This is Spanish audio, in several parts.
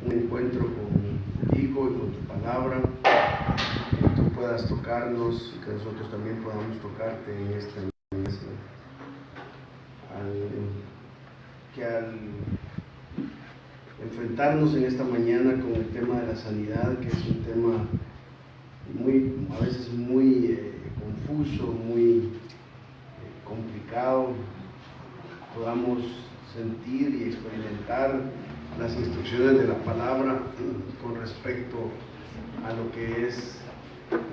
un encuentro contigo y con tu palabra, que tú puedas tocarnos y que nosotros también podamos tocarte en esta mesa. Al enfrentarnos en esta mañana con el tema de la sanidad, que es un tema a veces muy confuso, muy complicado, podamos sentir y experimentar las instrucciones de la palabra con respecto a lo que es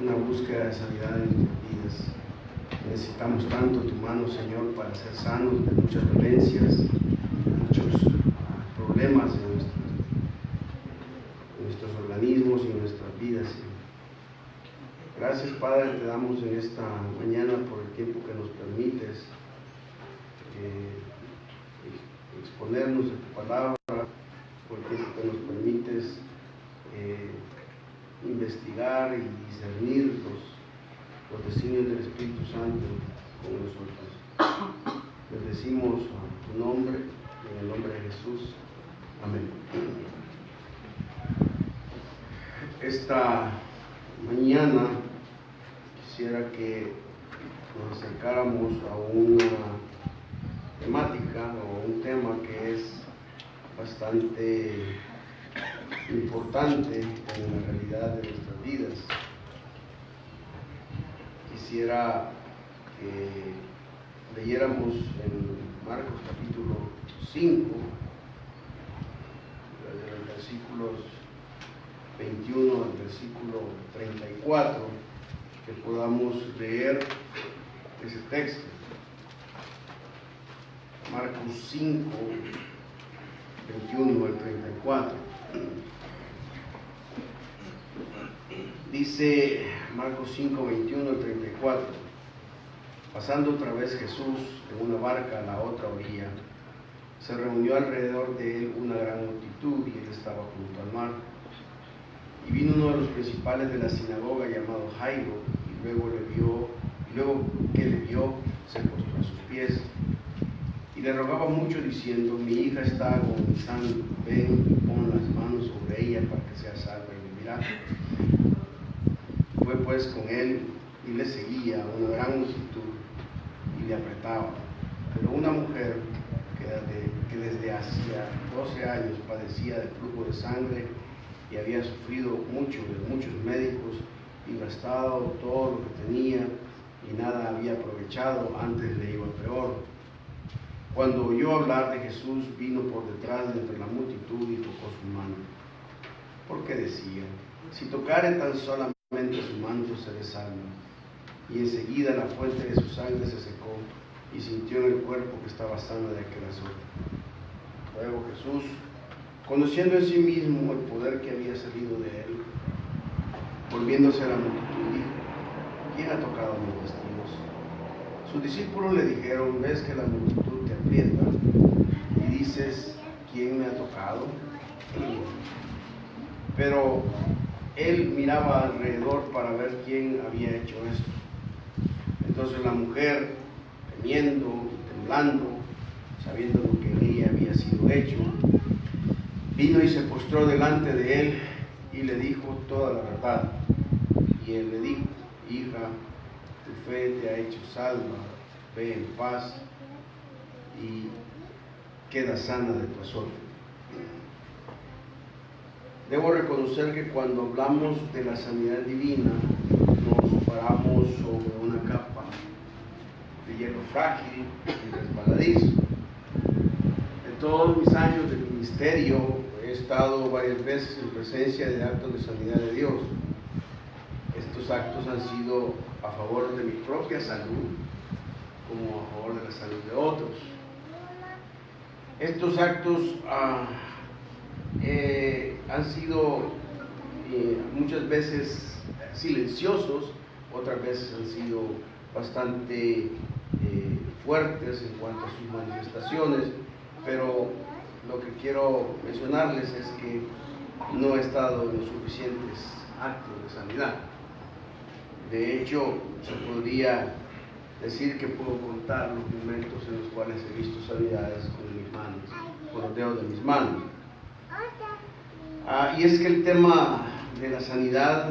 una búsqueda de sanidad en nuestras vidas. Necesitamos tanto tu mano, Señor, para ser sanos de muchas dolencias, muchos problemas en nuestros organismos y en nuestras vidas. Gracias, Padre, te damos en esta mañana por el tiempo que nos permites exponernos a tu palabra, por el tiempo que nos permites investigar y discernir los designios del Espíritu Santo con nosotros. Bendecimos a tu nombre, en el nombre de Jesús. Amén. Esta mañana quisiera que nos acercáramos a una temática o un tema que es bastante importante en la realidad de nuestras vidas. Quisiera que leyéramos en Marcos capítulo 5, desde los versículos 21 al versículo 34, que podamos leer ese texto. Marcos 5, 21 al 34. Dice Marcos 5, 21 al 34: pasando otra vez Jesús en una barca a la otra orilla, se reunió alrededor de él una gran multitud y él estaba junto al mar. Y vino uno de los principales de la sinagoga llamado Jairo, y luego que le vio, se postró a sus pies y le rogaba mucho diciendo: mi hija está agonizando, ven y pon las manos sobre ella para que sea salva y vivirá. Fue pues con él y le seguía una gran multitud y le apretaba. Pero una mujer que desde hacía 12 años padecía de flujo de sangre y había sufrido mucho de muchos médicos y gastado todo lo que tenía y nada había aprovechado, antes le iba peor. Cuando oyó hablar de Jesús, vino por detrás de entre la multitud y tocó su mano, porque decía: si tocare tan solamente su manto, seré salvo. Y enseguida la fuente de su sangre se secó y sintió en el cuerpo que estaba sano de aquel azote. Luego Jesús, conociendo en sí mismo el poder que había salido de él, volviéndose a la multitud, dijo: ¿quién ha tocado mis vestidos? Sus discípulos le dijeron: ves que la multitud te aprieta y dices: ¿quién me ha tocado? Pero él miraba alrededor para ver quién había hecho esto. Entonces la mujer, temiendo y temblando, sabiendo lo que en ella había sido hecho, vino y se postró delante de él y le dijo toda la verdad. Y él le dijo: hija, tu fe te ha hecho salva, ve en paz y queda sana de tu azote. Debo reconocer que cuando hablamos de la sanidad divina, nos paramos sobre una capa de hierro frágil y resbaladizo. En todos mis años de ministerio he estado varias veces en presencia de actos de sanidad de Dios. Estos actos han sido a favor de mi propia salud, como a favor de la salud de otros. Estos actos han sido muchas veces silenciosos, otras veces han sido bastante fuertes en cuanto a sus manifestaciones, pero lo que quiero mencionarles es que no he estado en los suficientes actos de sanidad. De hecho, se podría decir que puedo contar los momentos en los cuales he visto sanidades con mis manos, con los dedos de mis manos. Y es que el tema de la sanidad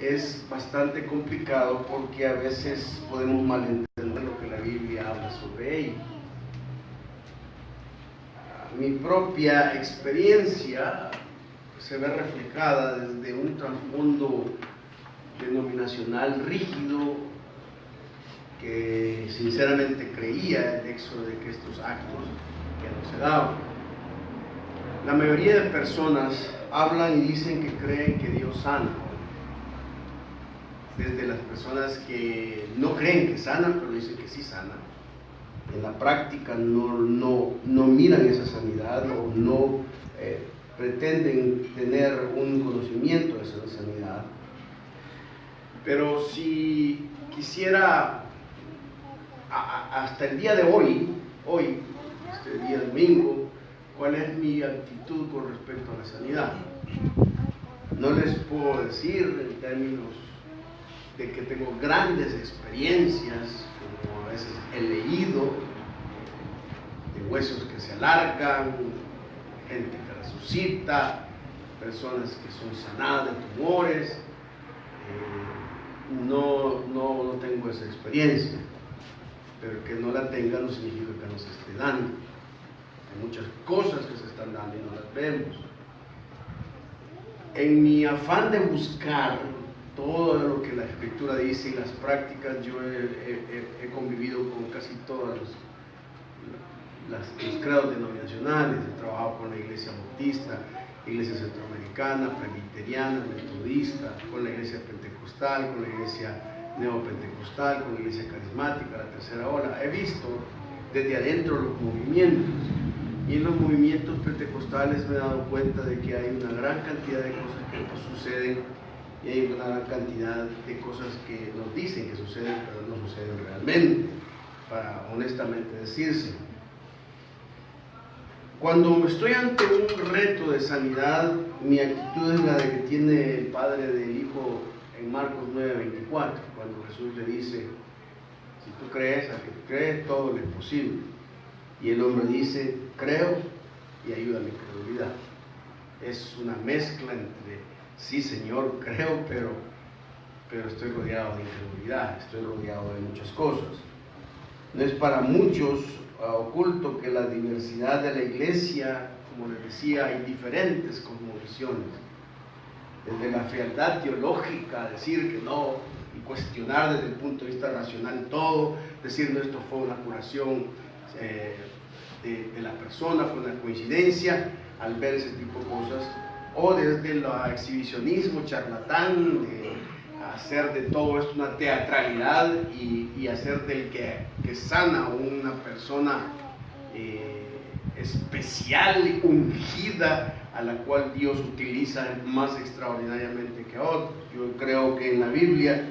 es bastante complicado porque a veces podemos malentender lo que la Biblia habla sobre ello. Mi propia experiencia se ve reflejada desde un trasfondo denominacional rígido que sinceramente creía el éxodo de que estos actos que no se daban. La mayoría de personas hablan y dicen que creen que Dios sana. Desde las personas que no creen que sanan, pero dicen que sí sanan. En la práctica no miran esa sanidad o no pretenden tener un conocimiento de esa sanidad. Pero si quisiera, hasta el día de hoy, este día domingo, ¿cuál es mi actitud con respecto a la sanidad? No les puedo decir en términos de que tengo grandes experiencias, como a veces he leído, de huesos que se alargan, gente que resucita, personas que son sanadas de tumores. No tengo esa experiencia, pero que no la tenga no significa que no se esté dando. Hay muchas cosas que se están dando y no las vemos. En mi afán de buscar todo lo que la Escritura dice y las prácticas, yo he convivido con casi todos los credos denominacionales. He trabajado con la Iglesia Bautista, Iglesia Centroamericana, Presbiteriana, Metodista, con la Iglesia Pentecostal, con la Iglesia Neopentecostal, con la Iglesia Carismática, la Tercera Ola. He visto desde adentro los movimientos, y en los movimientos pentecostales me he dado cuenta de que hay una gran cantidad de cosas que no suceden, y hay una gran cantidad de cosas que nos dicen que suceden, pero no suceden realmente, para honestamente decirse. Cuando estoy ante un reto de sanidad, mi actitud es la de que tiene el Padre del Hijo en Marcos 9:24, cuando Jesús le dice: si tú crees, al que tú crees, todo le es posible. Y el hombre dice: creo y ayuda a mi incredulidad. Es una mezcla entre sí, Señor, creo, pero estoy rodeado de incredulidad, estoy rodeado de muchas cosas. No es para muchos oculto que la diversidad de la iglesia, como les decía, hay diferentes cosmovisiones. Desde la fealdad teológica, decir que no, y cuestionar desde el punto de vista racional todo, decir no, esto fue una curación de la persona, fue una coincidencia, al ver ese tipo de cosas, o desde el exhibicionismo charlatán, de hacer de todo esto una teatralidad y hacer del que sana una persona especial, ungida, a la cual Dios utiliza más extraordinariamente que a otros. Yo creo que en la Biblia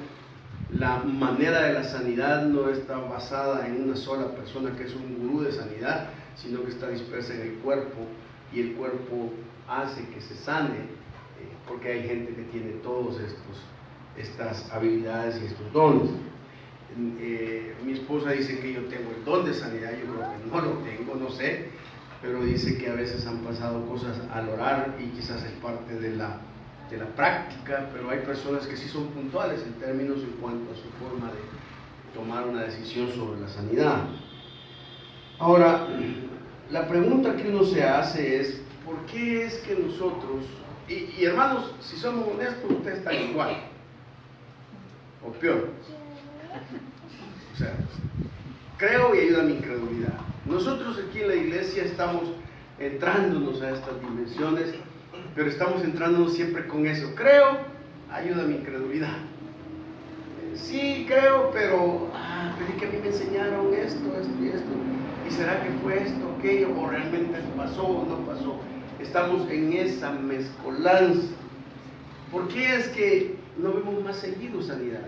la manera de la sanidad no está basada en una sola persona que es un gurú de sanidad, sino que está dispersa en el cuerpo, y el cuerpo hace que se sane, porque hay gente que tiene todos estas habilidades y estos dones. Mi esposa dice que yo tengo el don de sanidad. Yo creo que no lo tengo, no sé, pero dice que a veces han pasado cosas al orar y quizás es parte de la práctica, pero hay personas que sí son puntuales en términos en cuanto a su forma de tomar una decisión sobre la sanidad. Ahora, la pregunta que uno se hace es: ¿por qué es que nosotros, y hermanos, si somos honestos, ustedes están igual o peor? O sea, creo y ayuda a mi incredulidad. Nosotros aquí en la iglesia estamos entrándonos a estas dimensiones, pero estamos entrándonos siempre con eso: creo, ayuda a mi incredulidad. Sí, creo, pero es que a mí me enseñaron esto y esto, y será que fue esto, aquello, o realmente pasó o no pasó. Estamos en esa mezcolanza. ¿Por qué es que no vemos más seguido sanidades?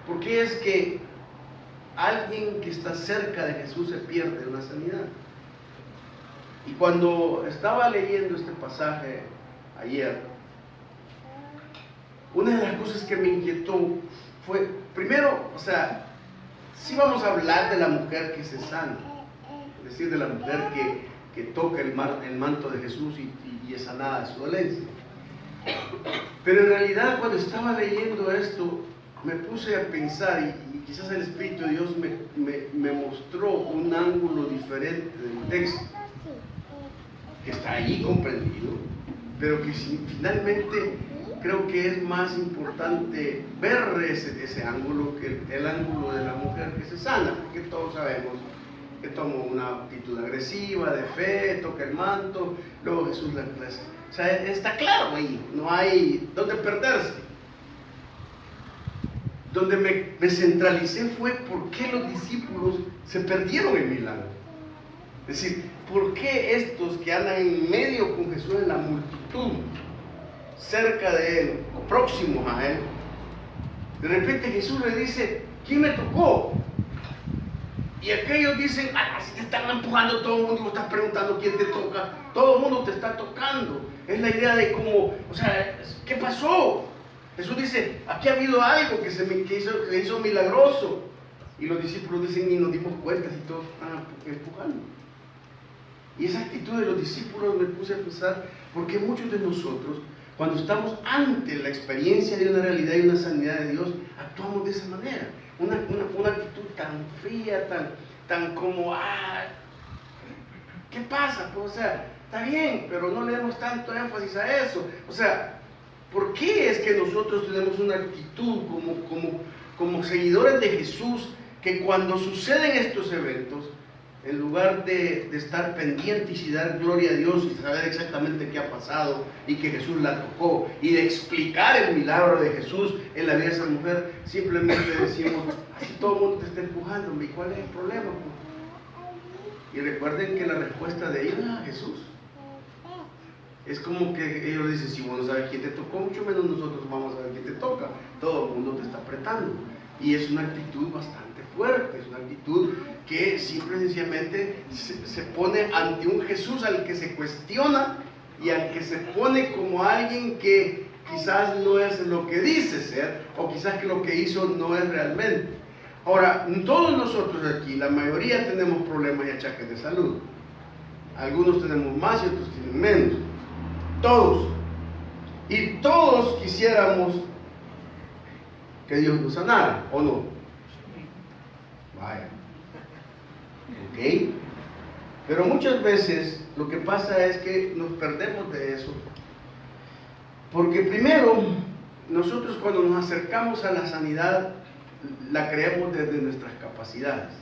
¿Por qué es que alguien que está cerca de Jesús se pierde una sanidad? Y cuando estaba leyendo este pasaje ayer, una de las cosas que me inquietó fue, primero, o sea, sí vamos a hablar de la mujer que se sana, es decir, de la mujer que toca el manto de Jesús y es sanada de su dolencia. Pero en realidad, cuando estaba leyendo esto, me puse a pensar y quizás el Espíritu de Dios me mostró un ángulo diferente del texto, que está allí comprendido, pero que finalmente creo que es más importante ver ese ángulo que el ángulo de la mujer que se sana, porque todos sabemos que toma una actitud agresiva, de fe, toca el manto, luego Jesús la clase. O sea, está claro ahí, no hay dónde perderse. Donde me centralicé fue por qué los discípulos se perdieron el milagro. Es decir, por qué estos que andan en medio con Jesús en la multitud, cerca de él, o próximos a él, de repente Jesús le dice, ¿quién me tocó? Y aquellos dicen, si te están empujando todo el mundo, estás preguntando quién te toca, todo el mundo te está tocando. Es la idea de cómo, o sea, ¿qué pasó? Jesús dice, aquí ha habido algo que hizo milagroso. Y los discípulos dicen, ni nos dimos cuenta si todos están empujando. Y esa actitud de los discípulos me puse a pensar, porque muchos de nosotros, cuando estamos ante la experiencia de una realidad y una sanidad de Dios, actuamos de esa manera. Una actitud tan fría, tan como, ¿qué pasa? Pues, o sea, está bien, pero no le damos tanto énfasis a eso. O sea, ¿por qué es que nosotros tenemos una actitud como seguidores de Jesús, que cuando suceden estos eventos, en lugar de estar pendientes y dar gloria a Dios y saber exactamente qué ha pasado y que Jesús la tocó y de explicar el milagro de Jesús en la vida de esa mujer, simplemente decimos, así todo el mundo te está empujando, ¿y cuál es el problema? Y recuerden que la respuesta de ellos es Jesús. Es como que ellos dicen, si vos no sabes quién te tocó, mucho menos nosotros vamos a ver quién te toca. Todo el mundo te está apretando. Y es una actitud bastante fuerte, es una actitud que simple y sencillamente se pone ante un Jesús al que se cuestiona y al que se pone como alguien que quizás no es lo que dice ser, o quizás que lo que hizo no es realmente. Ahora, todos nosotros aquí, la mayoría tenemos problemas y achaques de salud. Algunos tenemos más y otros tienen menos. Todos. Y todos quisiéramos que Dios nos sanara, ¿o no? Vaya. ¿Ok? Pero muchas veces lo que pasa es que nos perdemos de eso. Porque primero, nosotros cuando nos acercamos a la sanidad, la creemos desde nuestras capacidades.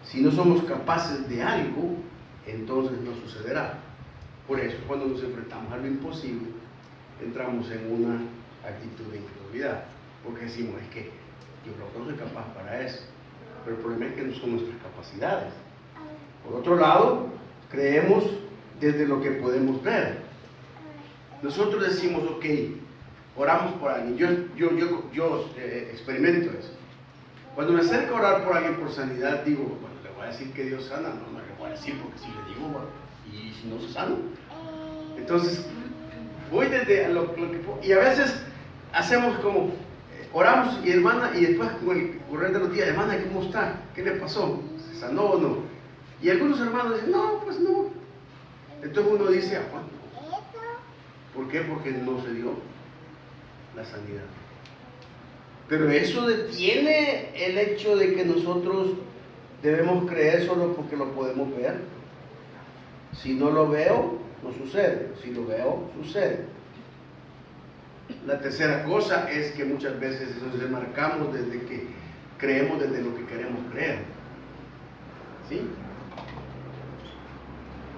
Si no somos capaces de algo, entonces no sucederá. Por eso, cuando nos enfrentamos a lo imposible, entramos en una actitud de incredulidad. Porque decimos, es que yo creo que no soy capaz para eso. Pero el problema es que no son nuestras capacidades. Por otro lado, creemos desde lo que podemos ver. Nosotros decimos, ok, oramos por alguien. Yo experimento eso. Cuando me acerco a orar por alguien por sanidad, digo, bueno, le voy a decir que Dios sana. No le voy a decir, porque si le digo, bueno, y si no se sana. Entonces, voy desde lo que puedo. Y a veces hacemos como, oramos y hermana, y después con el correr de los días, hermana, ¿cómo está? ¿Qué le pasó? ¿Se sanó o no? Y algunos hermanos dicen, no, pues no. Entonces uno dice, bueno, ¿por qué? Porque no se dio la sanidad. Pero eso detiene el hecho de que nosotros debemos creer solo porque lo podemos ver. Si no lo veo, no sucede. Si lo veo, sucede. La tercera cosa es que muchas veces nos remarcamos desde que creemos desde lo que queremos creer. ¿Sí?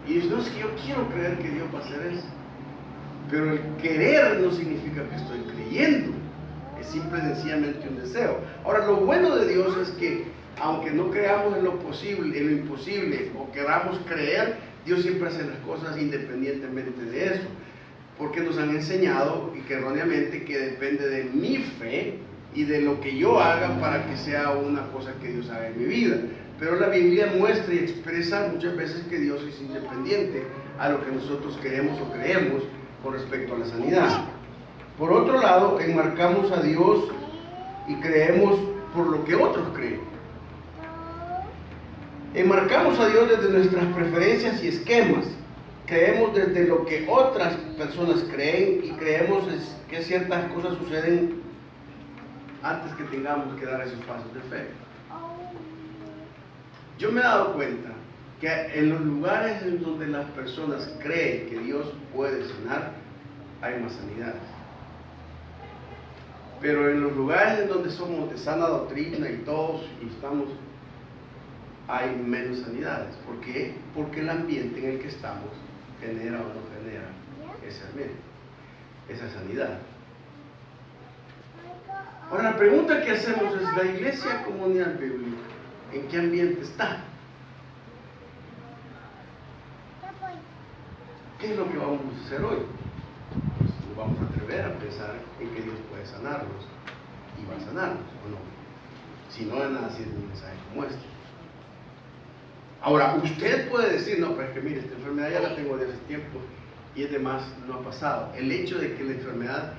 Y no es que yo quiero creer que Dios va a hacer eso. Pero el querer no significa que estoy creyendo. Es simple y sencillamente un deseo. Ahora, lo bueno de Dios es que, aunque no creamos en lo posible, en lo imposible, o queramos creer, Dios siempre hace las cosas independientemente de eso. Porque nos han enseñado, y que erróneamente, que depende de mi fe y de lo que yo haga para que sea una cosa que Dios haga en mi vida. Pero la Biblia muestra y expresa muchas veces que Dios es independiente a lo que nosotros queremos o creemos con respecto a la sanidad. Por otro lado, enmarcamos a Dios y creemos por lo que otros creen. Enmarcamos a Dios desde nuestras preferencias y esquemas. Creemos desde lo que otras personas creen y creemos que ciertas cosas suceden antes que tengamos que dar esos pasos de fe. Yo me he dado cuenta que en los lugares en donde las personas creen que Dios puede sanar, hay más sanidades. Pero en los lugares en donde somos de sana doctrina y todos y estamos, hay menos sanidades. ¿Por qué? Porque el ambiente en el que estamos genera o no genera esa sanidad. Ahora, la pregunta que hacemos es: ¿la iglesia comunidad bíblica en qué ambiente está? ¿Qué es lo que vamos a hacer hoy? Pues nos vamos a atrever a pensar en que Dios puede sanarnos y va a sanarnos, ¿o no? Si no, de nada sirve un mensaje como este. Ahora, usted puede decir: no, pero es que mire, esta enfermedad ya la tengo de hace tiempo y es demás, no ha pasado. El hecho de que la enfermedad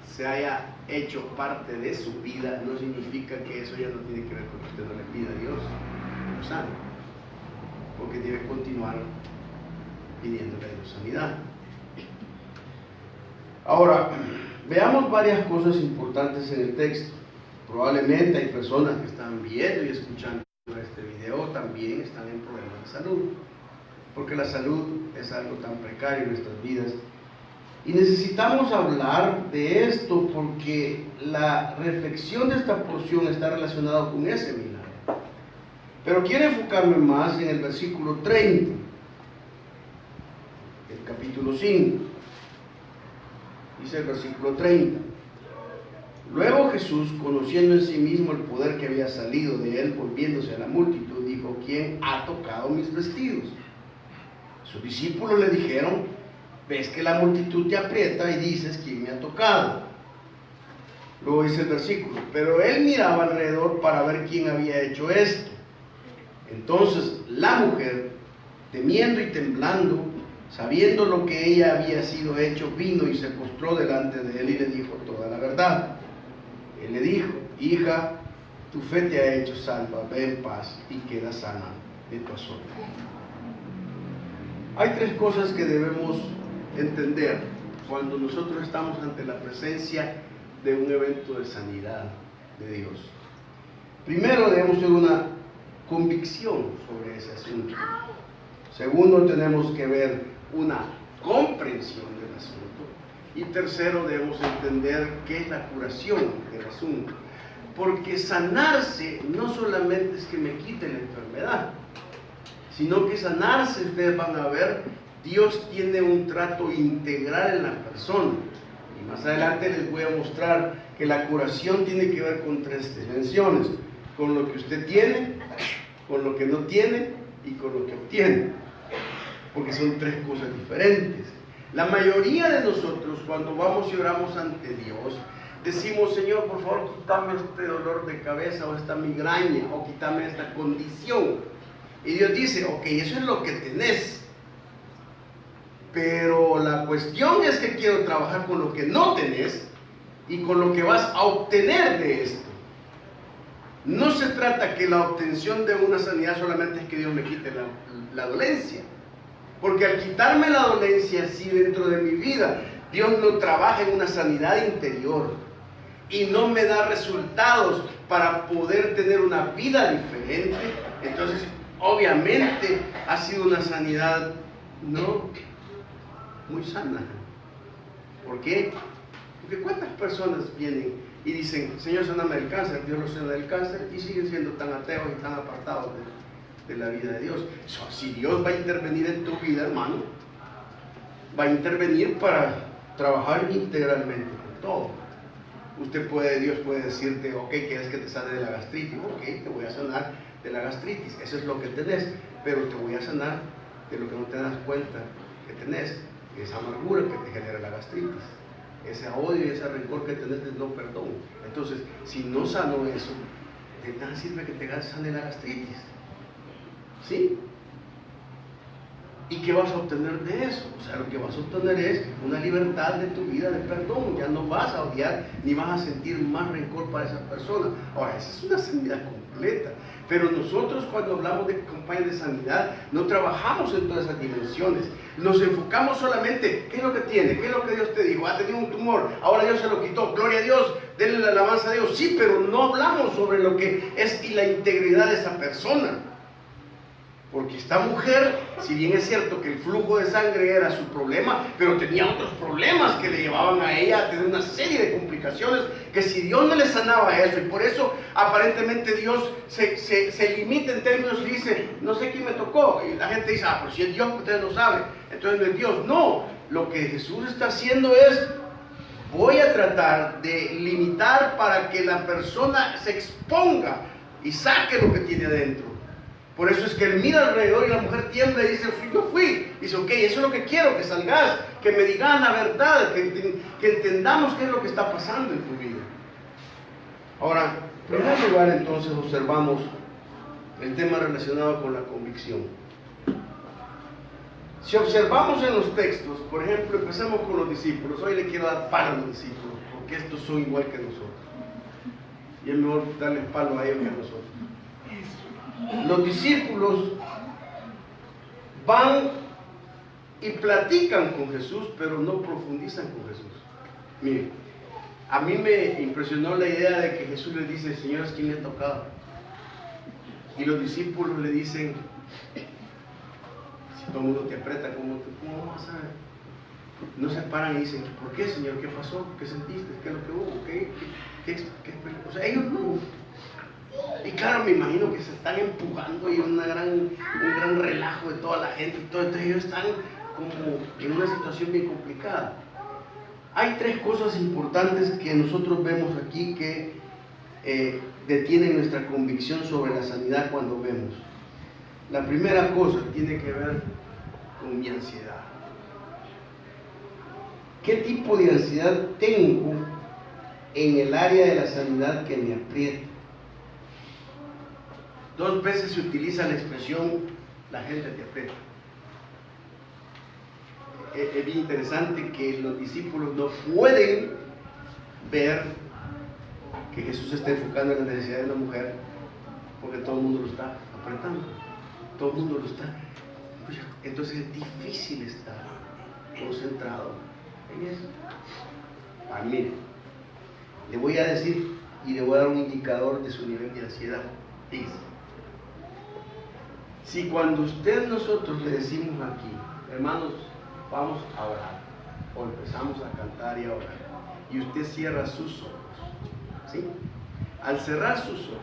se haya hecho parte de su vida no significa que eso ya no tiene que ver con que usted no le pida a Dios que lo sane, porque debe continuar pidiéndole a Dios sanidad. Ahora, veamos varias cosas importantes en el texto. Probablemente hay personas que están viendo y escuchando este video también están en problemas de salud, porque la salud es algo tan precario en nuestras vidas y necesitamos hablar de esto porque la reflexión de esta porción está relacionada con ese milagro. Pero quiero enfocarme más en el versículo 30 del capítulo 5. Dice el versículo 30: luego Jesús, conociendo en sí mismo el poder que había salido de él, volviéndose a la multitud, dijo: ¿quién ha tocado mis vestidos? Sus discípulos le dijeron: ves que la multitud te aprieta y dices: ¿quién me ha tocado? Luego dice el versículo: pero él miraba alrededor para ver quién había hecho esto. Entonces la mujer, temiendo y temblando, sabiendo lo que ella había sido hecho, vino y se postró delante de él y le dijo toda la verdad. Él le dijo: hija, tu fe te ha hecho salva, ve en paz y queda sana de tu azote. Hay tres cosas que debemos entender cuando nosotros estamos ante la presencia de un evento de sanidad de Dios. Primero, debemos tener una convicción sobre ese asunto. Segundo, tenemos que ver una comprensión del asunto. Y tercero, debemos entender qué es la curación del asunto. Porque sanarse no solamente es que me quite la enfermedad, sino que sanarse, ustedes van a ver, Dios tiene un trato integral en la persona. Y más adelante les voy a mostrar que la curación tiene que ver con tres dimensiones: con lo que usted tiene, con lo que no tiene y con lo que obtiene. Porque son tres cosas diferentes. La mayoría de nosotros, cuando vamos y oramos ante Dios, decimos: Señor, por favor, quítame este dolor de cabeza o esta migraña o quítame esta condición. Y Dios dice: ok, eso es lo que tenés, pero la cuestión es que quiero trabajar con lo que no tenés y con lo que vas a obtener de esto. No se trata que la obtención de una sanidad solamente es que Dios me quite la dolencia, porque al quitarme la dolencia, si dentro de mi vida Dios no trabaja en una sanidad interior y no me da resultados para poder tener una vida diferente, entonces obviamente ha sido una sanidad no muy sana. ¿Por qué? Porque ¿cuántas personas vienen y dicen: Señor, sáname del cáncer? Dios los sana del cáncer, y siguen siendo tan ateos y tan apartados de la vida de Dios. Si Dios va a intervenir en tu vida, hermano, va a intervenir para trabajar integralmente con todo. Dios puede decirte: ok, ¿quieres que te sane de la gastritis? Ok, te voy a sanar de la gastritis, eso es lo que tenés, pero te voy a sanar de lo que no te das cuenta que tenés, esa amargura que te genera la gastritis, ese odio y ese rencor que tenés de no perdón. Entonces, si no sano eso, de nada sirve que te sane la gastritis. ¿Sí? ¿Y qué vas a obtener de eso? O sea, lo que vas a obtener es una libertad de tu vida de perdón. Ya no vas a odiar ni vas a sentir más rencor para esa persona. Ahora, esa es una sanidad completa. completa. Pero nosotros cuando hablamos de campañas de sanidad, no trabajamos en todas esas dimensiones. Nos enfocamos solamente, ¿qué es lo que tiene? ¿Qué es lo que Dios te dijo? Ha tenido un tumor, ahora Dios se lo quitó, gloria a Dios, denle la alabanza a Dios. Sí, pero no hablamos sobre lo que es y la integridad de esa persona. Porque esta mujer, si bien es cierto que el flujo de sangre era su problema, pero tenía otros problemas que le llevaban a ella a tener una serie de complicaciones, que si Dios no le sanaba eso, y por eso aparentemente Dios se limita en términos y dice, no sé quién me tocó, y la gente dice, pero si es Dios, ustedes no saben, entonces no es Dios. No, lo que Jesús está haciendo es, voy a tratar de limitar para que la persona se exponga y saque lo que tiene adentro. Por eso es que él mira alrededor y la mujer tiembla y dice, yo fui. Dice, ok, eso es lo que quiero, que salgas, que me digan la verdad, que entendamos qué es lo que está pasando en tu vida. Ahora, en primer lugar, entonces, observamos el tema relacionado con la convicción. Si observamos en los textos, por ejemplo, empezamos con los discípulos. Hoy le quiero dar palo a los discípulos, porque estos son igual que nosotros. Y es mejor darles palo a ellos que a nosotros. Los discípulos van y platican con Jesús, pero no profundizan con Jesús. Miren, a mí me impresionó la idea de que Jesús les dice, señores, ¿quién le ha tocado? Y los discípulos le dicen, si todo el mundo te aprieta, ¿cómo vas a saber? No se paran y dicen, ¿por qué, Señor? ¿Qué pasó? ¿Qué sentiste? ¿Qué es lo que hubo? O sea, ellos no. Y claro, me imagino que se están empujando y un gran relajo de toda la gente y todo. Entonces ellos están como en una situación bien complicada. Hay tres cosas importantes que nosotros vemos aquí que detienen nuestra convicción sobre la sanidad cuando vemos. La primera cosa tiene que ver con mi ansiedad. ¿Qué tipo de ansiedad tengo en el área de la sanidad que me aprieta? 2 veces se utiliza la expresión, la gente te aprieta. Es bien interesante que los discípulos no pueden ver que Jesús está enfocando en la necesidad de una mujer, porque todo el mundo lo está apretando, todo el mundo lo está. Entonces es difícil estar concentrado en eso. Mire, le voy a decir y le voy a dar un indicador de su nivel de ansiedad. Fíjese. Si cuando nosotros le decimos aquí, hermanos, vamos a orar, o empezamos a cantar y a orar, y usted cierra sus ojos, ¿sí? Al cerrar sus ojos,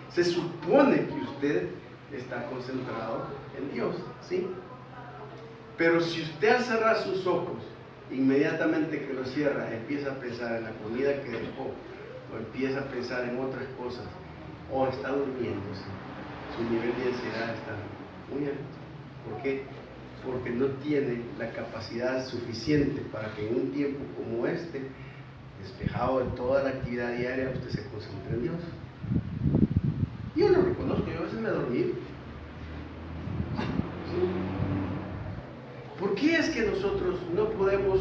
se supone que usted está concentrado en Dios, ¿sí? Pero si usted al cerrar sus ojos, inmediatamente que lo cierra, empieza a pensar en la comida que dejó, o empieza a pensar en otras cosas, o está durmiéndose, su nivel de ansiedad está muy alto. ¿Por qué? Porque no tiene la capacidad suficiente para que en un tiempo como este, despejado de toda la actividad diaria, usted se concentre en Dios. Yo lo reconozco, yo a veces me dormí. ¿Sí? ¿Por qué es que nosotros no podemos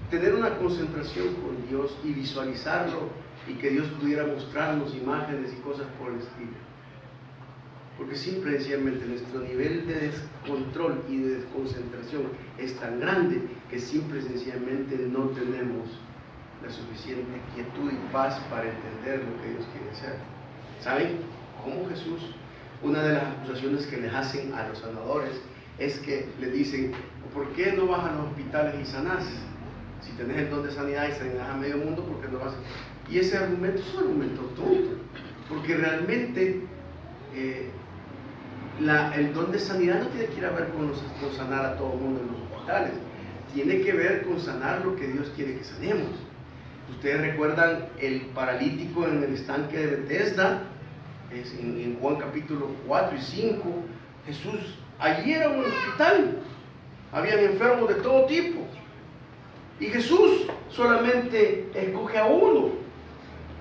tener una concentración con Dios y visualizarlo y que Dios pudiera mostrarnos imágenes y cosas por el estilo? Porque simple y sencillamente nuestro nivel de descontrol y de desconcentración es tan grande que simple y sencillamente no tenemos la suficiente quietud y paz para entender lo que Dios quiere hacer. ¿Saben cómo Jesús? Una de las acusaciones que les hacen a los sanadores es que les dicen, ¿por qué no vas a los hospitales y sanás? Si tenés el don de sanidad y sanidad a medio mundo, ¿por qué no vas? Y ese argumento es un argumento tonto, porque realmente el don de sanidad no tiene que ir a ver con sanar a todo el mundo en los hospitales, tiene que ver con sanar lo que Dios quiere que sanemos. Ustedes recuerdan el paralítico en el estanque de Bethesda, en Juan capítulo 4 y 5, Jesús, allí era un hospital, habían enfermos de todo tipo, y Jesús solamente escoge a uno.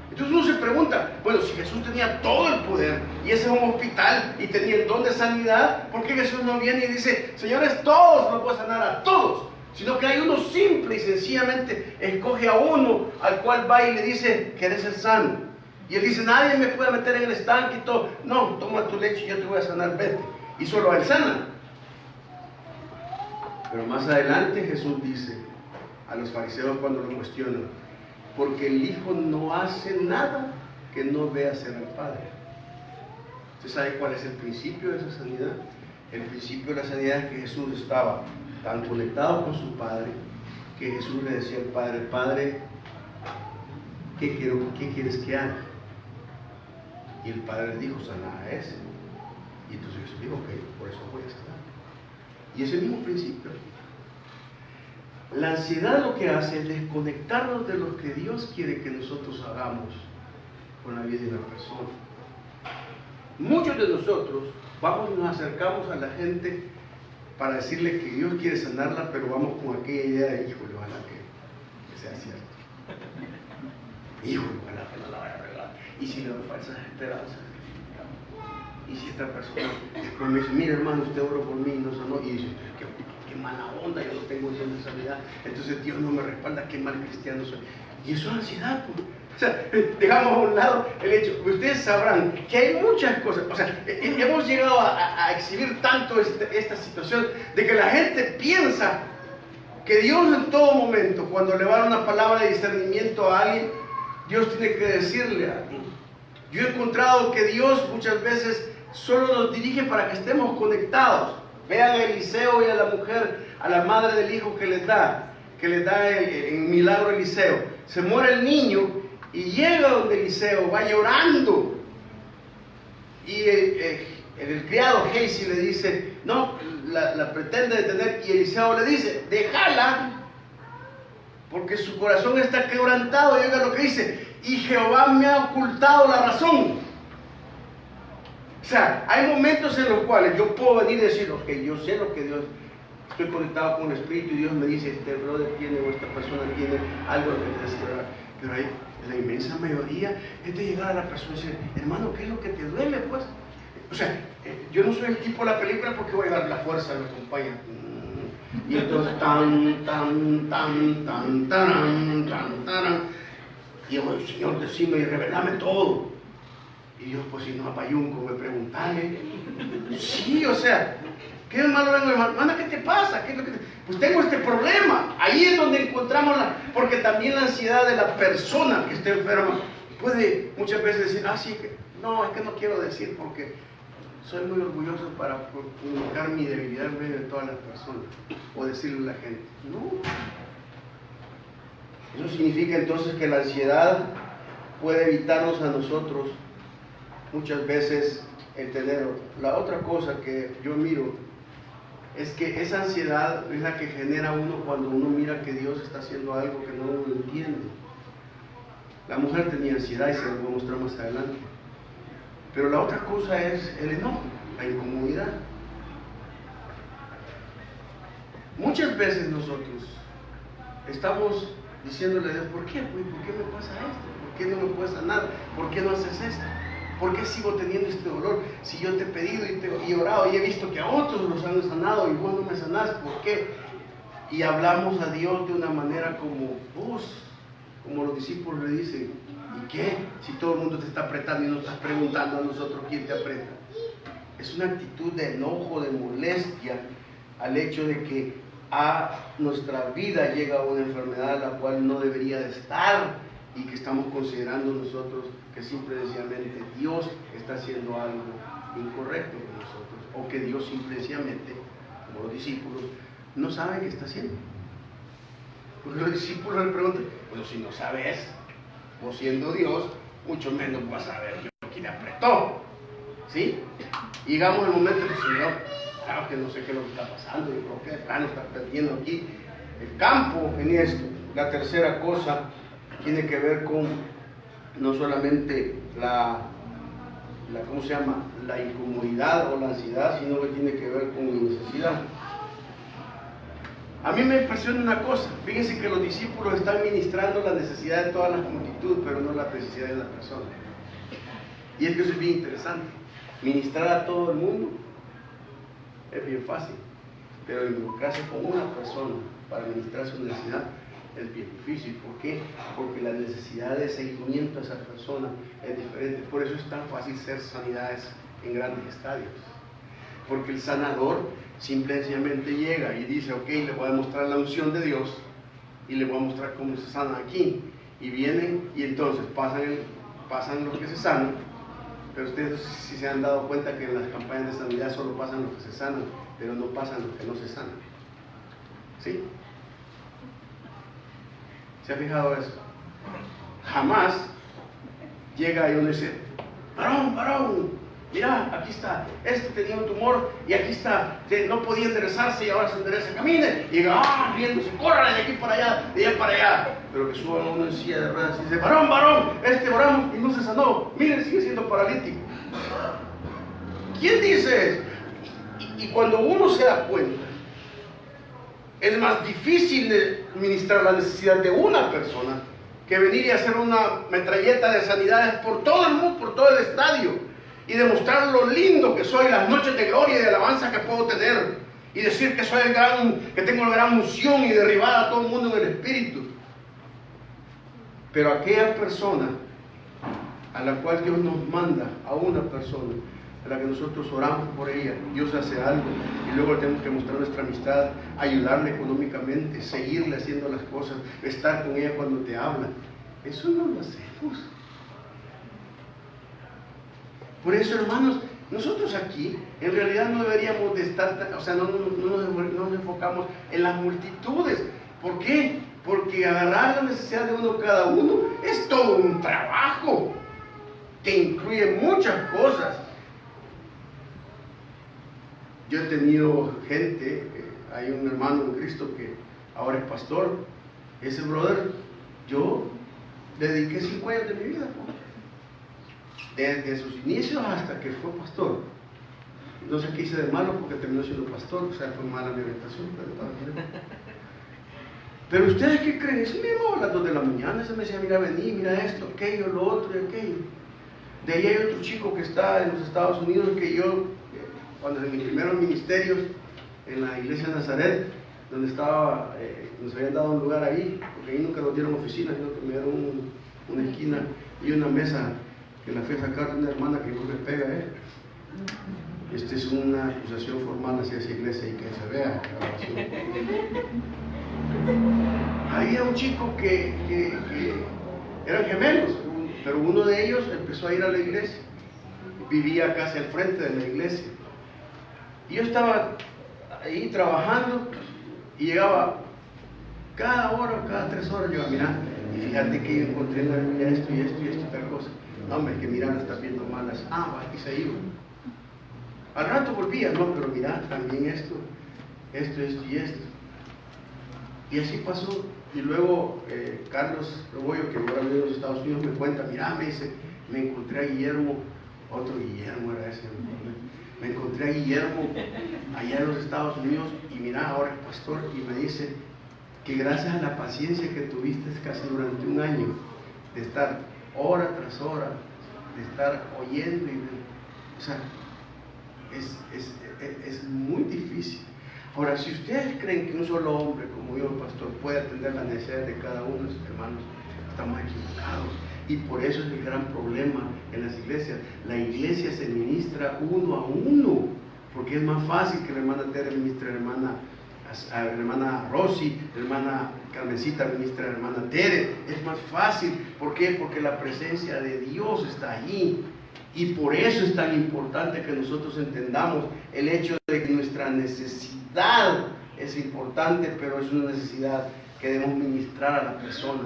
Entonces uno se pregunta, bueno, si Jesús tenía todo el poder y ese es un hospital y tenía el don de sanidad, ¿por qué Jesús no viene y dice, señores, todos los voy a sanar a todos? Sino que hay uno simple y sencillamente escoge a uno al cual va y le dice, ¿querés ser sano? Y él dice, nadie me puede meter en el estanque y todo. No, toma tu leche y yo te voy a sanar, vete. Y solo a él sana. Pero más adelante Jesús dice a los fariseos cuando lo cuestionan, porque el Hijo no hace nada que no vea hacer al Padre. ¿Usted sabe cuál es el principio de esa sanidad? El principio de la sanidad es que Jesús estaba tan conectado con su Padre, que Jesús le decía al Padre, Padre, ¿qué quieres que haga? Y el Padre le dijo, sana a ese. Y entonces Jesús dijo, ok, por eso voy a sanar. Y ese mismo principio. La ansiedad lo que hace es desconectarnos de lo que Dios quiere que nosotros hagamos con la vida de una persona. Muchos de nosotros nos acercamos a la gente para decirle que Dios quiere sanarla, pero vamos con aquella idea de, híjole, ojalá que sea cierto. Híjole, ojalá que no la vaya a arreglar. Y si le doy falsas esperanzas. Y si esta persona después me dice, mire hermano, usted oró por mí y no sanó, y dice, qué mala onda, yo no tengo esa sanidad, entonces Dios no me respalda, qué mal cristiano soy. Y eso es ansiedad, pues. O sea, dejamos a un lado el hecho, ustedes sabrán que hay muchas cosas, o sea, hemos llegado a exhibir tanto esta situación de que la gente piensa que Dios en todo momento, cuando le va a dar una palabra de discernimiento a alguien, Dios tiene que decirle a alguien. Yo he encontrado que Dios muchas veces solo nos dirige para que estemos conectados. Vean a Eliseo y a la mujer, a la madre del hijo que les da en milagro Eliseo. Se muere el niño y llega donde Eliseo, va llorando. Y el criado Gehazi le dice, no, la pretende detener. Y Eliseo le dice, déjala, porque su corazón está quebrantado. Y oiga lo que dice, y Jehová me ha ocultado la razón. O sea, hay momentos en los cuales yo puedo venir y decir, ok, yo sé lo que Dios, estoy conectado con el Espíritu y Dios me dice, este brother tiene o esta persona tiene algo que necesitar. Pero hay la inmensa mayoría es de llegar a la persona y decir, hermano, ¿qué es lo que te duele, pues? O sea, yo no soy el tipo de la película porque voy a dar la fuerza, me acompaña. Y entonces, y yo, Señor, decime y revelame todo. Y Dios, pues si no apayunco, me preguntale. Sí, o sea, ¿qué malo vengo, hermana? ¿Qué te pasa? ¿Qué es lo que Pues tengo este problema. Ahí es donde encontramos porque también la ansiedad de la persona que está enferma puede muchas veces decir, sí, es que no quiero decir porque soy muy orgulloso para comunicar mi debilidad en medio de todas las personas o decirle a la gente. No. Eso significa entonces que la ansiedad puede evitarnos a nosotros muchas veces el tener. La otra cosa que yo miro es que esa ansiedad es la que genera uno cuando uno mira que Dios está haciendo algo que no lo entiende. La mujer tenía ansiedad y se lo voy a mostrar más adelante. Pero la otra cosa es el enojo, la incomodidad. Muchas veces nosotros estamos diciéndole a Dios, ¿por qué? ¿Por qué me pasa esto? ¿Por qué no me puedes sanar? ¿Por qué no haces esto? ¿Por qué sigo teniendo este dolor? Si yo te he pedido y he orado y he visto que a otros los han sanado y vos no me sanás, ¿por qué? Y hablamos a Dios de una manera como vos, como los discípulos le dicen, ¿y qué? Si todo el mundo te está apretando y nos estás preguntando a nosotros quién te aprieta. Es una actitud de enojo, de molestia al hecho de que a nuestra vida llega una enfermedad a la cual no debería de estar y que estamos considerando nosotros que simple y sencillamente Dios está haciendo algo incorrecto con nosotros o que Dios simple y sencillamente, como los discípulos, no sabe qué está haciendo. Porque los discípulos le preguntan, bueno, si no sabes, vos siendo Dios, mucho menos vas a saber quién le apretó. ¿Sí? Y llegamos al momento en que el Señor, claro que no sé qué es lo que está pasando, yo creo que de plano está perdiendo aquí el campo en esto. La tercera cosa tiene que ver con no solamente ¿cómo se llama? La incomodidad o la ansiedad, sino que tiene que ver con mi necesidad. A mí me impresiona una cosa, fíjense que los discípulos están ministrando la necesidad de toda la multitud, pero no la necesidad de la persona. Y es que eso es bien interesante. Ministrar a todo el mundo es bien fácil, pero involucrarse con una persona para ministrar su necesidad es bien difícil. ¿Por qué? Porque la necesidad de seguimiento a esa persona es diferente. Por eso es tan fácil hacer sanidades en grandes estadios. Porque el sanador simplemente llega y dice, ok, le voy a mostrar la unción de Dios y le voy a mostrar cómo se sana aquí. Y vienen y entonces pasan los que se sanan. Pero ustedes si se han dado cuenta que en las campañas de sanidad solo pasan los que se sanan, pero no pasan los que no se sanan. ¿Sí? ¿Se ha fijado eso? Jamás llega y uno dice, varón, mira, aquí está, este tenía un tumor y aquí está, no podía enderezarse y ahora se endereza, camine, y llega, riéndose, córrale de aquí para allá, de allá para allá. Pero que suba uno en silla de ruedas y dice, varón, este oramos y no se sanó, miren, sigue siendo paralítico. ¿Quién dice eso? Y cuando uno se da cuenta, es más difícil de ministrar la necesidad de una persona que venir y hacer una metralleta de sanidades por todo el mundo, por todo el estadio, y demostrar lo lindo que soy, las noches de gloria y de alabanza que puedo tener, y decir que soy que tengo la gran unción y derribar a todo el mundo en el espíritu. Pero aquella persona a la cual Dios nos manda, a una persona a la que nosotros oramos por ella, Dios hace algo y luego le tenemos que mostrar nuestra amistad, ayudarle económicamente, seguirle haciendo las cosas, estar con ella cuando te habla. Eso no lo hacemos. Por eso, hermanos, nosotros aquí en realidad no deberíamos de estar, o sea, no nos enfocamos en las multitudes. ¿Por qué? Porque agarrar la necesidad de uno cada uno es todo un trabajo que incluye muchas cosas. Yo he tenido gente, hay un hermano en Cristo que ahora es pastor. Ese brother, yo le dediqué 5 años de mi vida, desde sus inicios hasta que fue pastor. No sé qué hice de malo porque terminó siendo pastor, o sea, fue mala mi orientación, pero ustedes qué creen, ese mismo a las 2 de la mañana se me decía, mira, vení, mira esto, aquello, lo otro y aquello. De ahí hay otro chico que está en los Estados Unidos que yo, cuando en mis primeros ministerios en la iglesia de Nazaret, donde estaba, nos habían dado un lugar ahí, porque ahí nunca nos dieron oficina, sino que me dieron una esquina y una mesa que la fui a sacar de una hermana que no me pega, Esta es una acusación formal hacia esa iglesia y que se vea la grabación. Había un chico que eran gemelos, pero uno de ellos empezó a ir a la iglesia, vivía casi al frente de la iglesia. Y yo estaba ahí trabajando y llegaba cada hora, cada 3 horas, yo mira, y fíjate que yo encontré en la Biblia esto y esto y esto y tal cosa. No, hombre, que mira, lo estás viendo malas. Y se iba. Al rato volvía, no, pero mira, también esto y esto. Y así pasó. Y luego Carlos Rebollo, que ahora vive en los Estados Unidos, me cuenta, mira, me dice, me encontré a Guillermo, otro Guillermo era ese, me encontré a Guillermo allá en los Estados Unidos y mira, ahora es pastor, y me dice que gracias a la paciencia que tuviste casi durante 1 año, de estar hora tras hora, de estar oyendo o sea, es muy difícil. Ahora, si ustedes creen que un solo hombre como yo, pastor, puede atender las necesidades de cada uno de sus hermanos, estamos equivocados. Y por eso es el gran problema en las iglesias. La iglesia se ministra uno a uno, porque es más fácil que la hermana Tere ministre a la hermana Rosy, la hermana Carmencita ministre a la hermana Tere. Es más fácil. ¿Por qué? Porque la presencia de Dios está allí. Y por eso es tan importante que nosotros entendamos el hecho de que nuestra necesidad es importante, pero es una necesidad que debemos ministrar a la persona.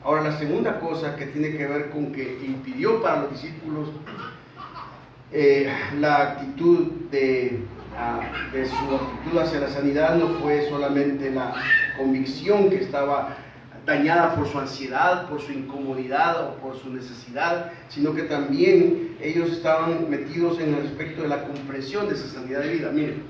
Ahora, la segunda cosa que tiene que ver con que impidió para los discípulos la actitud de su actitud hacia la sanidad no fue solamente la convicción que estaba dañada por su ansiedad, por su incomodidad o por su necesidad, sino que también ellos estaban metidos en el aspecto de la comprensión de esa sanidad de vida. Miren,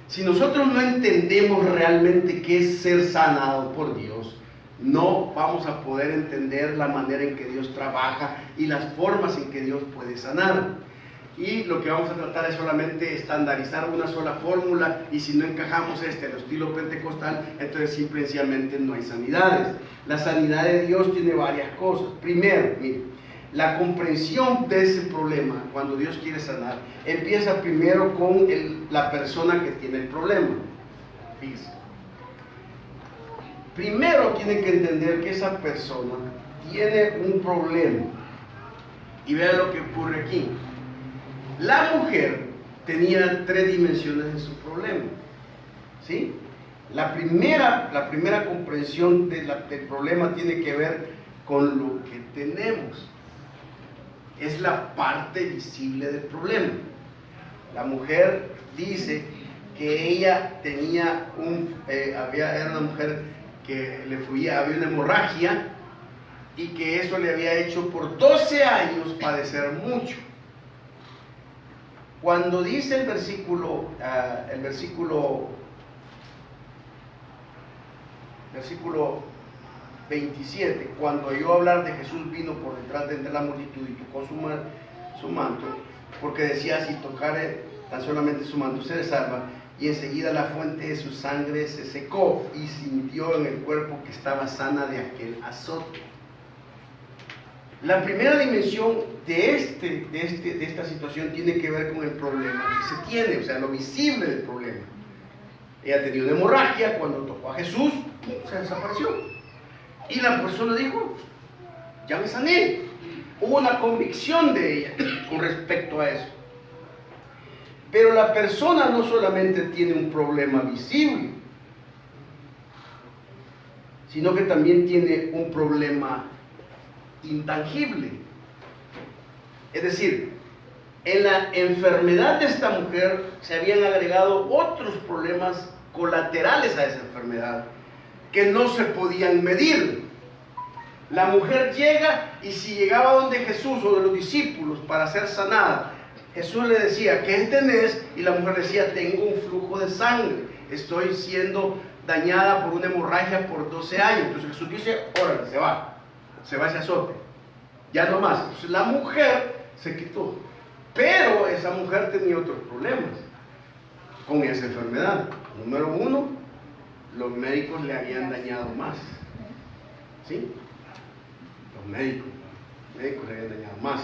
si nosotros no entendemos realmente qué es ser sanado por Dios, no vamos a poder entender la manera en que Dios trabaja y las formas en que Dios puede sanar. y lo que vamos a tratar es solamente estandarizar una sola fórmula, y si no encajamos al estilo pentecostal, entonces simplemente no hay sanidades. La sanidad de Dios tiene varias cosas. Primero, mire, la comprensión de ese problema, cuando Dios quiere sanar, empieza primero con la persona que tiene el problema. Fíjese. Primero tienen que entender que esa persona tiene un problema. Y vean lo que ocurre aquí. La mujer tenía 3 dimensiones en su problema. ¿Sí? La primera comprensión del problema tiene que ver con lo que tenemos. Es la parte visible del problema. La mujer dice que ella tenía era una mujer que había una hemorragia, y que eso le había hecho por 12 años padecer mucho. Cuando dice el versículo 27, cuando oyó hablar de Jesús, vino por detrás de la multitud y tocó su manto, porque decía: si tocare tan solamente su manto seré salva. Y enseguida la fuente de su sangre se secó, y sintió en el cuerpo que estaba sana de aquel azote. La primera dimensión de esta situación tiene que ver con el problema que se tiene, o sea, lo visible del problema. Ella tenía una hemorragia, cuando tocó a Jesús, se desapareció. Y la persona dijo: ya me sané. Hubo una convicción de ella con respecto a eso. Pero la persona no solamente tiene un problema visible, sino que también tiene un problema intangible. Es decir, en la enfermedad de esta mujer se habían agregado otros problemas colaterales a esa enfermedad que no se podían medir. La mujer llega, y si llegaba donde Jesús o de los discípulos para ser sanada, Jesús le decía: ¿qué tenés? Y la mujer decía: tengo un flujo de sangre, estoy siendo dañada por una hemorragia por 12 años. Entonces Jesús dice: órale, se va ese azote, ya no más. Entonces la mujer se quitó, pero esa mujer tenía otros problemas con esa enfermedad. Número 1, los médicos le habían dañado más. ¿Sí? Los médicos le habían dañado más.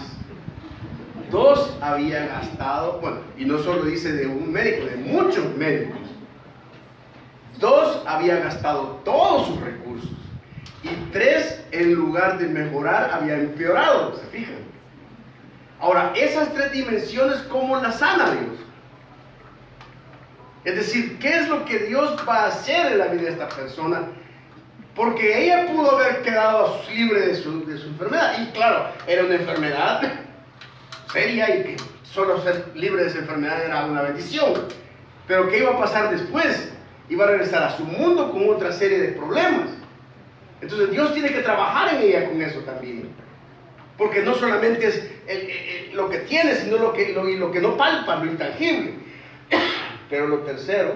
2, había gastado, bueno, y no solo dice de un médico, de muchos médicos. 2, había gastado todos sus recursos. Y 3, en lugar de mejorar, había empeorado, ¿se fijan? Ahora, esas 3 dimensiones, ¿cómo las sana Dios? Es decir, ¿qué es lo que Dios va a hacer en la vida de esta persona? Porque ella pudo haber quedado libre de su enfermedad. Y claro, era una enfermedad seria, y que solo ser libre de esa enfermedad era una bendición. Pero ¿qué iba a pasar después? Iba a regresar a su mundo con otra serie de problemas. Entonces Dios tiene que trabajar en ella con eso también. Porque no solamente es lo que tiene, sino lo que no palpa, lo intangible. Pero lo tercero,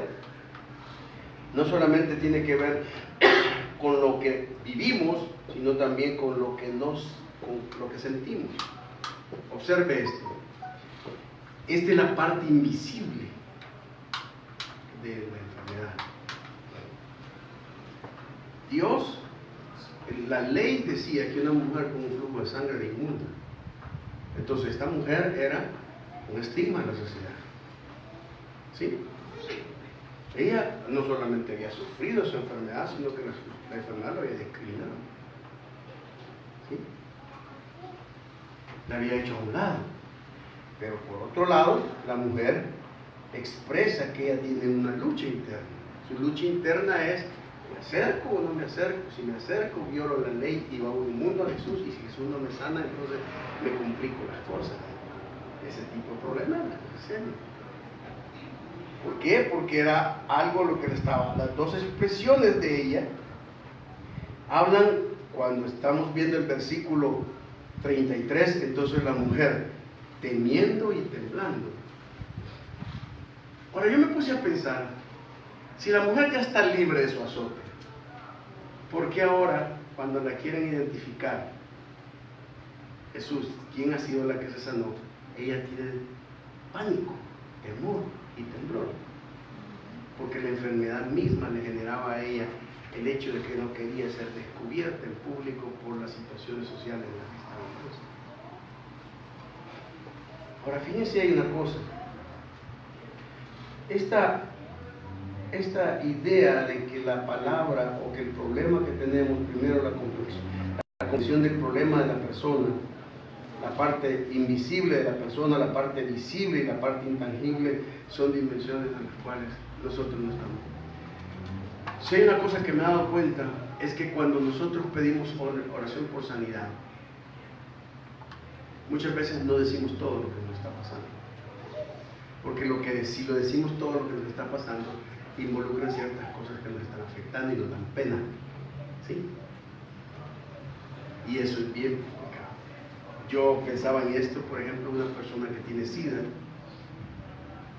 no solamente tiene que ver con lo que vivimos, sino también con lo que sentimos. Observe esto. Esta es la parte invisible de la enfermedad. Dios, la ley decía que una mujer con un flujo de sangre era inmunda. Entonces esta mujer era un estigma en la sociedad. ¿Sí? Ella no solamente había sufrido su enfermedad, sino que la enfermedad la había discriminado. ¿Sí? La había hecho a un lado. Pero por otro lado, la mujer expresa que ella tiene una lucha interna. Su lucha interna es: ¿me acerco o no me acerco? Si me acerco, violo la ley y va un mundo a Jesús, y si Jesús no me sana, entonces me complico las cosas. Ese tipo de problema es serio. ¿Por qué? Porque era algo lo que le estaba. Las 2 expresiones de ella hablan, cuando estamos viendo el versículo 33, entonces la mujer temiendo y temblando. Ahora yo me puse a pensar, si la mujer ya está libre de su azote, ¿por qué ahora, cuando la quieren identificar, Jesús, ¿quién ha sido la que se sanó? Ella tiene pánico, temor y temblor, porque la enfermedad misma le generaba a ella el hecho de que no quería ser descubierta en público por las situaciones sociales en las que estaba puesta. Ahora, fíjense, hay una cosa. Esta idea de que la palabra o que el problema que tenemos, primero la comprensión del problema de la persona, la parte invisible de la persona, la parte visible y la parte intangible, son dimensiones en las cuales nosotros no estamos. Si hay una cosa que me he dado cuenta, es que cuando nosotros pedimos oración por sanidad, muchas veces no decimos todo lo que nos está pasando. Porque si lo decimos todo lo que nos está pasando, involucran ciertas cosas que nos están afectando y nos dan pena. ¿Sí? Y eso es bien complicado. Yo pensaba en esto, por ejemplo, una persona que tiene SIDA.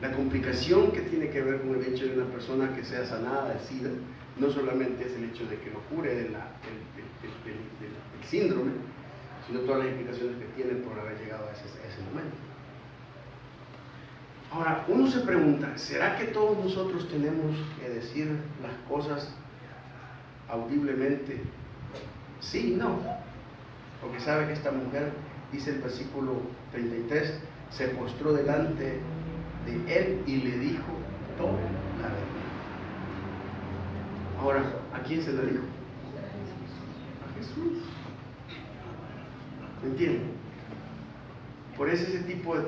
La complicación que tiene que ver con el hecho de una persona que sea sanada de SIDA, no solamente es el hecho de que lo cure del síndrome, sino todas las implicaciones que tiene por haber llegado a ese momento. Ahora, uno se pregunta, ¿será que todos nosotros tenemos que decir las cosas audiblemente? Sí y no. Porque sabe que esta mujer, dice el versículo 33, se postró delante de él y le dijo toda la verdad. Ahora, ¿a quién se la dijo? A Jesús. ¿Me entienden? Por eso ese tipo de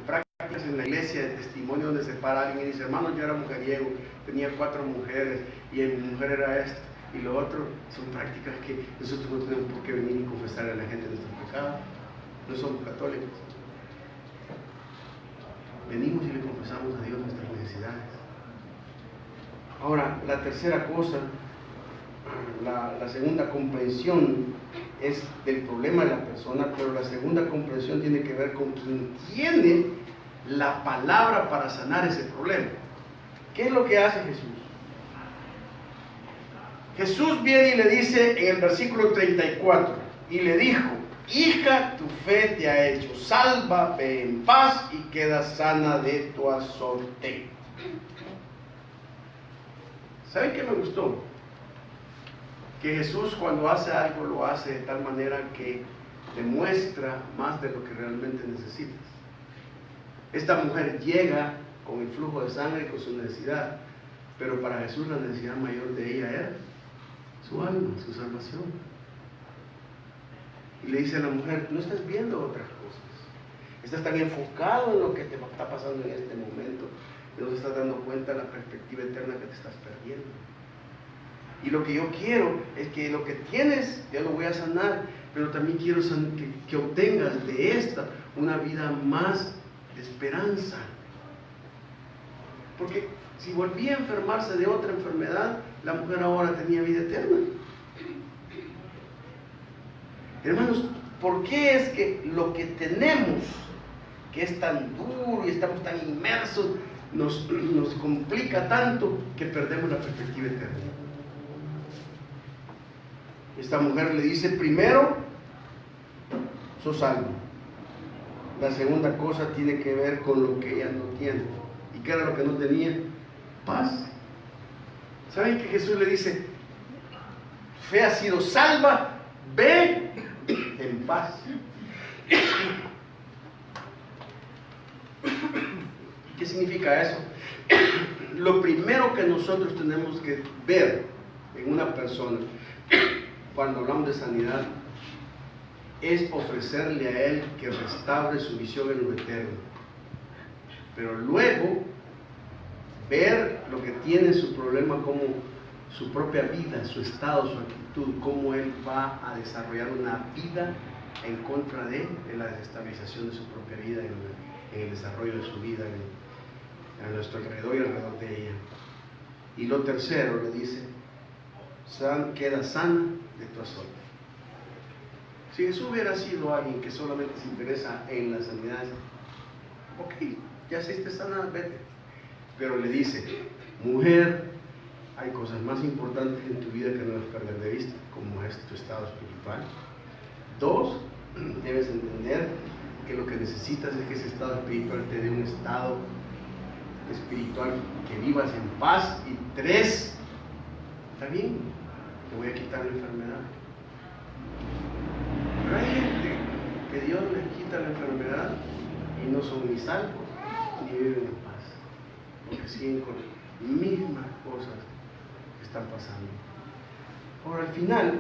prácticas en la iglesia, de testimonio donde se para alguien y dice, hermano, yo era mujeriego, tenía 4 mujeres y mi mujer era esta y lo otro, son prácticas que nosotros no tenemos por qué venir y confesarle a la gente nuestros pecados. No somos católicos. Venimos y le confesamos a Dios nuestras necesidades. Ahora, la tercera cosa, la segunda comprensión es del problema de la persona, pero la segunda comprensión tiene que ver con quien tiene la palabra para sanar ese problema. ¿Qué es lo que hace Jesús? Jesús viene y le dice en el versículo 34, y le dijo, hija, tu fe te ha hecho salva, ve en paz y queda sana de tu azote. ¿Saben qué me gustó? Que Jesús cuando hace algo lo hace de tal manera que demuestra más de lo que realmente necesitas. Esta mujer llega con el flujo de sangre y con su necesidad, pero para Jesús la necesidad mayor de ella era su alma, su salvación. Y le dice a la mujer, no estás viendo otras cosas, estás tan enfocado en lo que te está pasando en este momento, que no te estás dando cuenta de la perspectiva eterna que te estás perdiendo. Y lo que yo quiero es que lo que tienes, ya lo voy a sanar, pero también quiero que obtengas de esta una vida más de esperanza. Porque si volvía a enfermarse de otra enfermedad, la mujer ahora tenía vida eterna. Hermanos, ¿por qué es que lo que tenemos, que es tan duro y estamos tan inmersos, nos complica tanto que perdemos la perspectiva eterna? Esta mujer le dice, primero, sos salvo. La segunda cosa tiene que ver con lo que ella no tiene. ¿Y qué era lo que no tenía? Paz. ¿Saben que Jesús le dice, fe ha sido salva, ve en paz? ¿Qué significa eso? Lo primero que nosotros tenemos que ver en una persona cuando hablamos de sanidad es ofrecerle a él que restaure su visión en lo eterno, pero luego ver lo que tiene su problema como su propia vida, su estado, su actitud, cómo él va a desarrollar una vida en contra de la desestabilización de su propia vida, en el desarrollo de su vida, a nuestro alrededor y alrededor de ella. Y lo tercero, le dice, queda sana de tu azote. Si Jesús hubiera sido alguien que solamente se interesa en la sanidad, ok, ya esté sana, vete. Pero le dice, mujer, hay cosas más importantes en tu vida que no debes perder de vista, como es tu estado espiritual. 2, debes entender que lo que necesitas es que ese estado espiritual te dé un estado espiritual que vivas en paz. Y 3, está bien, te voy a quitar la enfermedad. Pero hay gente que Dios les quita la enfermedad y no son ni salvos ni viven en paz, porque siguen con las mismas cosas que están pasando. Ahora, al final,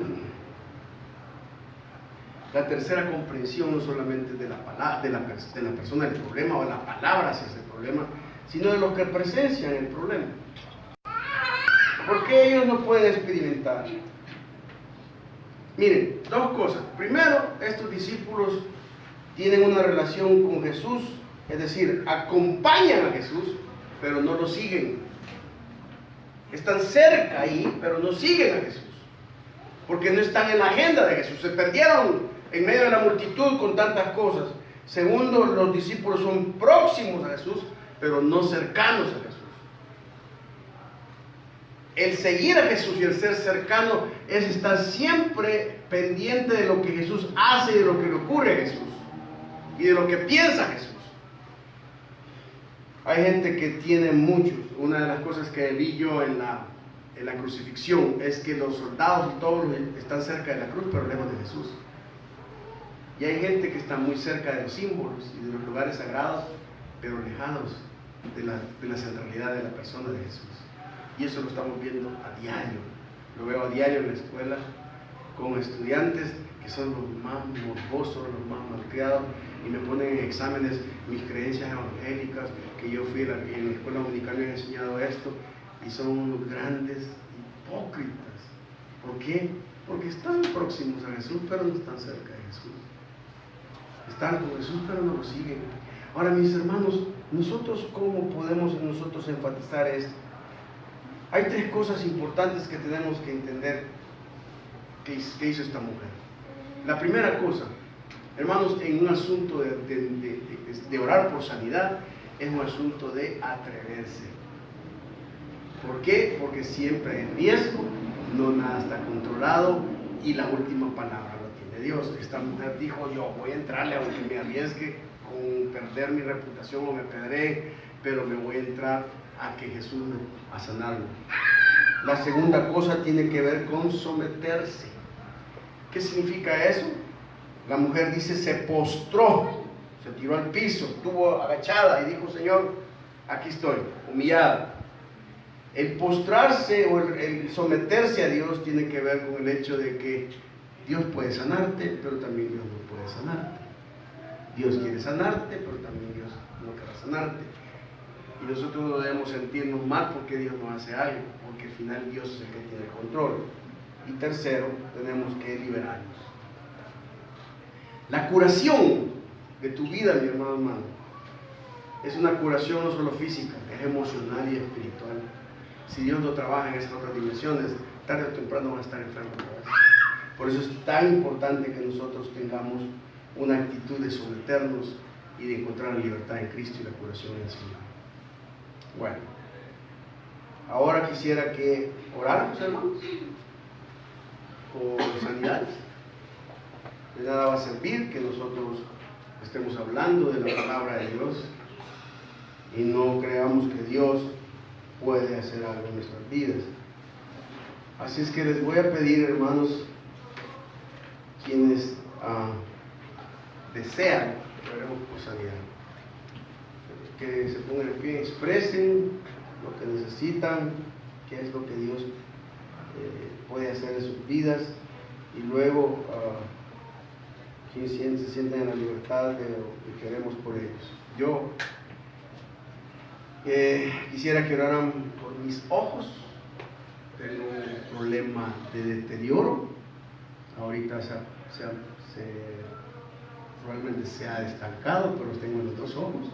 la tercera comprensión no solamente de la persona del problema o la palabra hacia ese problema, sino de los que presencian el problema. ¿Por qué ellos no pueden experimentar? Miren, 2 cosas. Primero, estos discípulos tienen una relación con Jesús, es decir, acompañan a Jesús, pero no lo siguen. Están cerca ahí, pero no siguen a Jesús, porque no están en la agenda de Jesús. Se perdieron en medio de la multitud con tantas cosas. Segundo, los discípulos son próximos a Jesús, pero no cercanos a Jesús. El seguir a Jesús y el ser cercano es estar siempre pendiente de lo que Jesús hace y de lo que le ocurre a Jesús y de lo que piensa Jesús. Hay gente que tiene muchos. Una de las cosas que vi yo en la crucifixión es que los soldados y todos están cerca de la cruz, pero lejos de Jesús. Y hay gente que está muy cerca de los símbolos y de los lugares sagrados, pero lejanos de la centralidad de la persona de Jesús. Y eso lo estamos viendo a diario. Lo veo a diario en la escuela con estudiantes que son los más morbosos, los más malcriados, y me ponen en exámenes mis creencias evangélicas, que yo fui en la escuela dominical me han enseñado esto, y son unos grandes hipócritas. ¿Por qué? Porque están próximos a Jesús, pero no están cerca de Jesús. Están con Jesús, pero no lo siguen. Ahora, mis hermanos, nosotros, ¿cómo podemos nosotros enfatizar esto? Hay 3 cosas importantes que tenemos que entender que hizo esta mujer. La primera cosa, hermanos, en un asunto de orar por sanidad, es un asunto de atreverse. ¿Por qué? Porque siempre hay riesgo, no nada está controlado y la última palabra la tiene Dios. Esta mujer dijo: yo voy a entrarle aunque me arriesgue con perder mi reputación o me pedré, pero me voy a entrar a que Jesús a sanarlo. La segunda cosa tiene que ver con someterse. ¿Qué significa eso? La mujer dice: se postró, se tiró al piso, estuvo agachada y dijo: Señor, aquí estoy, humillada. El postrarse o el someterse a Dios tiene que ver con el hecho de que Dios puede sanarte, pero también Dios no puede sanarte. Dios quiere sanarte, pero también Dios no quiere sanarte. Y nosotros no debemos sentirnos mal porque Dios nos hace algo, porque al final Dios es el que tiene el control. Y tercero, tenemos que liberarnos. La curación de tu vida, mi hermano, es una curación no solo física, es emocional y espiritual. Si Dios no trabaja en esas otras dimensiones, tarde o temprano van a estar enfermos. Por eso es tan importante que nosotros tengamos una actitud de someternos y de encontrar la libertad en Cristo y la curación en el Señor. Bueno, ahora quisiera que oráramos, hermanos, por sanidades. De nada va a servir que nosotros estemos hablando de la palabra de Dios y no creamos que Dios puede hacer algo en nuestras vidas. Así es que les voy a pedir, hermanos, quienes desean que oremos por sanidad, que se pongan en pie, expresen lo que necesitan, qué es lo que Dios puede hacer en sus vidas, y luego quienes se sienten en la libertad de que oremos por ellos. Yo quisiera que oraran por mis ojos. Tengo un problema de deterioro. Ahorita probablemente se ha estancado, pero los tengo en los 2 ojos.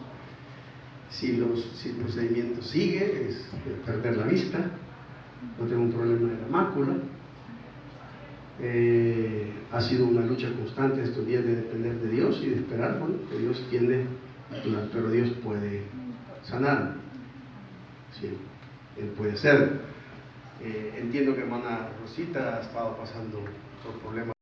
Si el procedimiento sigue, es perder la vista. No tengo un problema de la mácula. Ha sido una lucha constante estos días de depender de Dios y de esperar, bueno, que Dios tiene, pero Dios puede sanar. Sí, Él puede hacer. Entiendo que hermana Rosita ha estado pasando por problemas